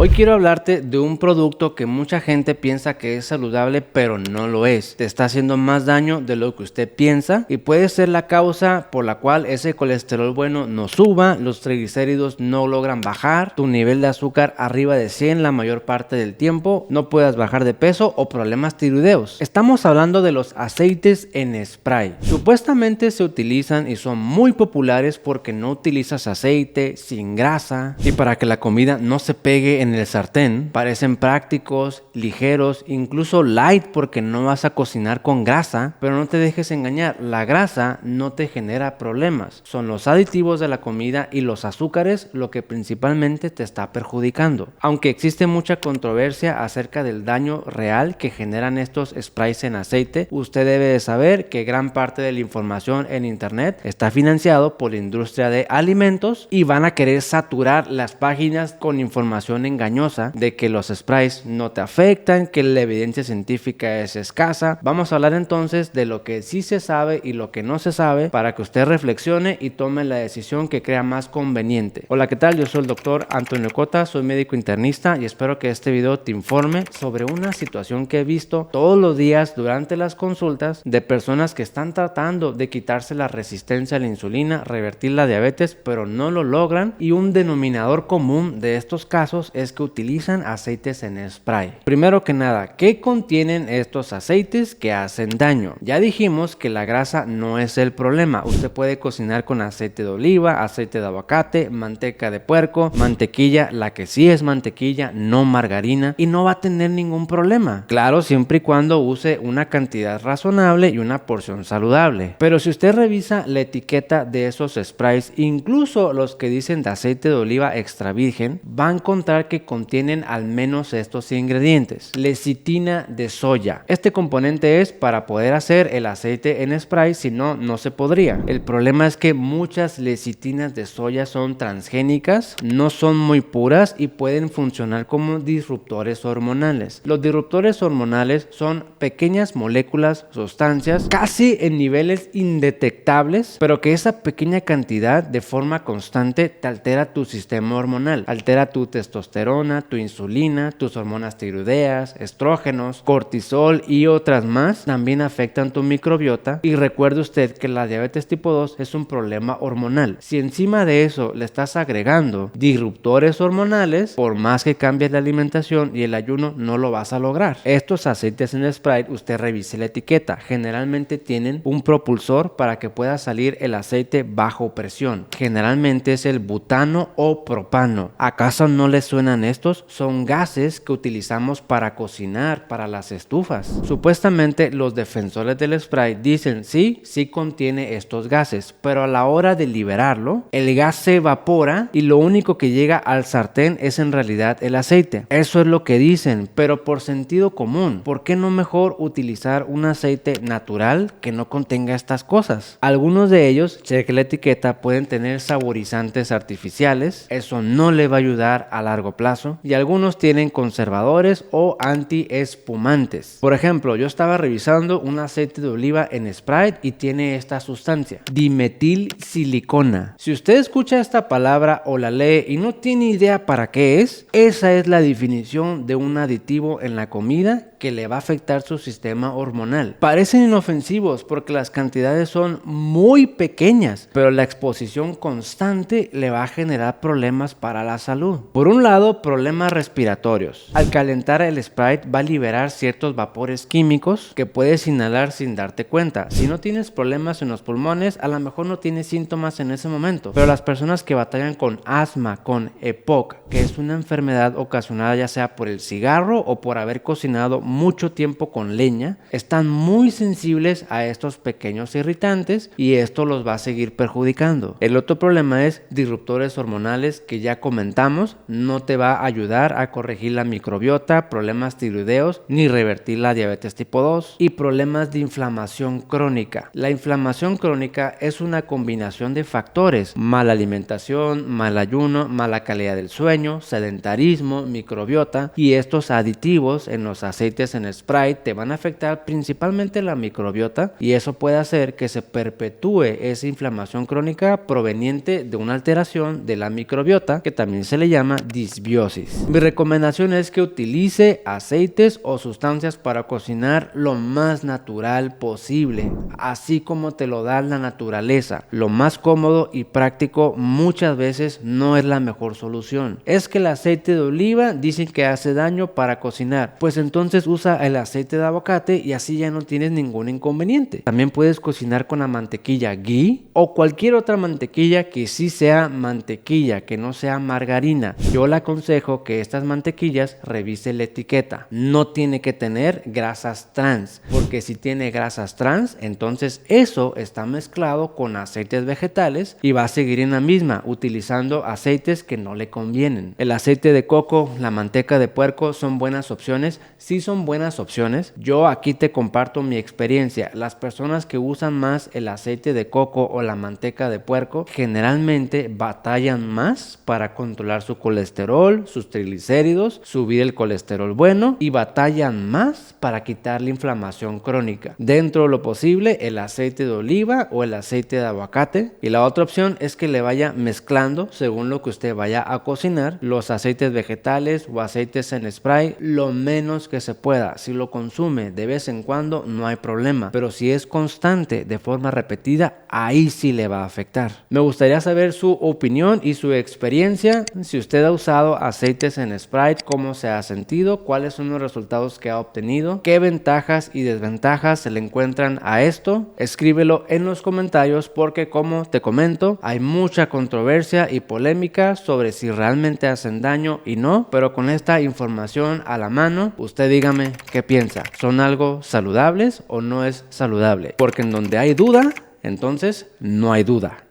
Hoy quiero hablarte de un producto que mucha gente piensa que es saludable, pero no lo es. Te está haciendo más daño de lo que usted piensa y puede ser la causa por la cual ese colesterol bueno no suba, los triglicéridos no logran bajar, tu nivel de azúcar arriba de 100 la mayor parte del tiempo, no puedas bajar de peso o problemas tiroideos. Estamos hablando de los aceites en spray. Supuestamente se utilizan y son muy populares porque no utilizas aceite, sin grasa y para que la comida no se pegue en el sartén. Parecen prácticos, ligeros, incluso light porque no vas a cocinar con grasa, pero no te dejes engañar, la grasa no te genera problemas. Son los aditivos de la comida y los azúcares lo que principalmente te está perjudicando. Aunque existe mucha controversia acerca del daño real que generan estos sprays en aceite, usted debe de saber que gran parte de la información en internet está financiado por la industria de alimentos y van a querer saturar las páginas con información engañosa de que los sprays no te afectan, que la evidencia científica es escasa. Vamos a hablar entonces de lo que sí se sabe y lo que no se sabe para que usted reflexione y tome la decisión que crea más conveniente. Hola, ¿qué tal? Yo soy el doctor Antonio Cota, soy médico internista y espero que este video te informe sobre una situación que he visto todos los días durante las consultas de personas que están tratando de quitarse la resistencia a la insulina, revertir la diabetes, pero no lo logran, y un denominador común de estos casos es que utilizan aceites en spray. Primero que nada, ¿qué contienen estos aceites que hacen daño? Ya dijimos que la grasa no es el problema. Usted puede cocinar con aceite de oliva, aceite de aguacate, manteca de puerco, mantequilla, la que sí es mantequilla, no margarina, y no va a tener ningún problema. Claro, siempre y cuando use una cantidad razonable y una porción saludable. Pero si usted revisa la etiqueta de esos sprays, incluso los que dicen de aceite de oliva extra virgen, va a encontrar que contienen al menos estos ingredientes: lecitina de soya. Este componente es para poder hacer el aceite en spray, si no, no se podría. El problema es que muchas lecitinas de soya son transgénicas, no son muy puras y pueden funcionar como disruptores hormonales. Los disruptores hormonales son pequeñas moléculas, sustancias, casi en niveles indetectables, pero que esa pequeña cantidad de forma constante te altera tu sistema hormonal, altera tu testosterona, tu insulina, tus hormonas tiroideas, estrógenos, cortisol y otras más. También afectan tu microbiota, y recuerde usted que la diabetes tipo 2 es un problema hormonal. Si encima de eso le estás agregando disruptores hormonales, por más que cambies la alimentación y el ayuno, no lo vas a lograr. Estos aceites en spray, usted revise la etiqueta, generalmente tienen un propulsor para que pueda salir el aceite bajo presión. Generalmente es el butano o propano. ¿Acaso no les suenan estos? Son gases que utilizamos para cocinar, para las estufas. Supuestamente los defensores del spray dicen sí contiene estos gases, pero a la hora de liberarlo, el gas se evapora y lo único que llega al sartén es en realidad el aceite. Eso es lo que dicen, pero por sentido común, ¿por qué no mejor utilizar un aceite natural que no contenga estas cosas? Algunos de ellos, cheque la etiqueta, pueden tener saborizantes artificiales, eso no le va a ayudar a largo plazo, y algunos tienen conservadores o antiespumantes. Por ejemplo, yo estaba revisando un aceite de oliva en spray y tiene esta sustancia, dimetilsilicona. Si usted escucha esta palabra o la lee y no tiene idea para qué es, esa es la definición de un aditivo en la comida que le va a afectar su sistema hormonal. Parecen inofensivos porque las cantidades son muy pequeñas, pero la exposición constante le va a generar problemas para la salud. Por un lado, problemas respiratorios. Al calentar el Sprite va a liberar ciertos vapores químicos que puedes inhalar sin darte cuenta. Si no tienes problemas en los pulmones, a lo mejor no tienes síntomas en ese momento, pero las personas que batallan con asma, con EPOC, que es una enfermedad ocasionada ya sea por el cigarro o por haber cocinado mucho tiempo con leña, están muy sensibles a estos pequeños irritantes y esto los va a seguir perjudicando. El otro problema es disruptores hormonales, que ya comentamos, no te va a ayudar a corregir la microbiota, problemas tiroideos ni revertir la diabetes tipo 2, y problemas de inflamación crónica. La inflamación crónica es una combinación de factores: mala alimentación, mal ayuno, mala calidad del sueño, sedentarismo, microbiota, y estos aditivos en los aceites en spray te van a afectar principalmente la microbiota, y eso puede hacer que se perpetúe esa inflamación crónica proveniente de una alteración de la microbiota, que también se le llama disbiota. dysbiosis. Mi recomendación es que utilice aceites o sustancias para cocinar lo más natural posible, así como te lo da la naturaleza. Lo más cómodo y práctico muchas veces no es la mejor solución. Es que el aceite de oliva dicen que hace daño para cocinar, pues entonces usa el aceite de aguacate y así ya no tienes ningún inconveniente. También puedes cocinar con la mantequilla ghee o cualquier otra mantequilla que sí sea mantequilla, que no sea margarina. Yo le aconsejo que estas mantequillas revise la etiqueta. No tiene que tener grasas trans, porque si tiene grasas trans, entonces eso está mezclado con aceites vegetales y va a seguir en la misma, utilizando aceites que no le convienen. El aceite de coco, la manteca de puerco son buenas opciones, sí son buenas opciones. Yo aquí te comparto mi experiencia. Las personas que usan más el aceite de coco o la manteca de puerco generalmente batallan más para controlar su colesterol, sus triglicéridos, subir el colesterol bueno y batallan más para quitar la inflamación crónica. Dentro de lo posible, el aceite de oliva o el aceite de aguacate. Y la otra opción es que le vaya mezclando según lo que usted vaya a cocinar los aceites vegetales o aceites en spray lo menos que se pueda. Si lo consume de vez en cuando no hay problema, pero si es constante de forma repetida, ahí sí le va a afectar. Me gustaría saber su opinión y su experiencia. Si usted ha usado aceites en spray, cómo se ha sentido, cuáles son los resultados que ha obtenido, qué ventajas y desventajas se le encuentran a esto. Escríbelo en los comentarios porque, como te comento, hay mucha controversia y polémica sobre si realmente hacen daño y no, pero con esta información a la mano, usted dígame qué piensa. ¿Son algo saludables o no es saludable? Porque en donde hay duda, entonces no hay duda.